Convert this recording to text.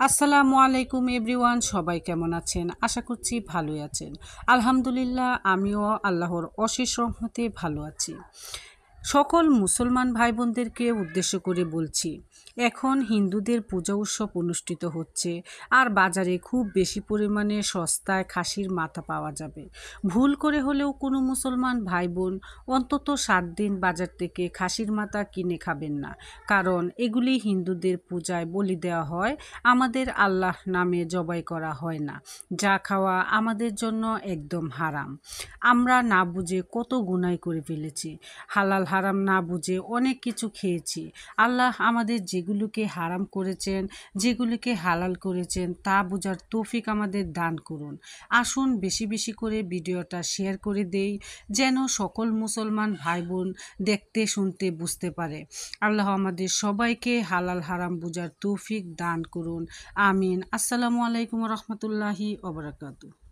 আসসালামু আলাইকুম এভরিওয়ান, সবাই কেমন আছেন? আশা করছি ভালোই আছেন। আলহামদুলিল্লাহ, আমিও আল্লাহর অশেষ রহমতে ভালো আছি। সকল মুসলমান ভাই বোনদেরকে উদ্দেশ্য করে বলছি, এখন হিন্দুদের পূজা উৎসব অনুষ্ঠিত হচ্ছে, আর বাজারে খুব বেশি পরিমাণে সস্তায় খাসির মাথা পাওয়া যাবে। ভুল করে হলেও কোনো মুসলমান ভাই বোন অন্তত 7 দিন বাজার থেকে খাসির মাথা কিনে খাবেন না, কারণ এগুলি হিন্দুদের পূজায় বলি দেওয়া হয়, আমাদের আল্লাহ নামে জবাই করা হয় না। যা খাওয়া আমাদের জন্য একদম হারাম। আমরা না বুঝে কত গুনাহ করে ফেলেছি, হালাল হারাম না বুঝে অনেক কিছু খেয়েছি। আল্লাহ আমাদের যেগুলোকে হারাম করেছেন, যেগুলোকে হালাল করেছেন, তা বোঝার তৌফিক আমাদের দান করুন। আসুন বেশি বেশি করে ভিডিওটা শেয়ার করে দেই, যেন সকল মুসলমান ভাই বোন দেখতে শুনতে বুঝতে পারে। আল্লাহ আমাদের সবাইকে হালাল হারাম বোঝার তৌফিক দান করুন। আমিন। আসসালামু আলাইকুম রহমতুল্লাহি ওয়া বারাকাতুহু।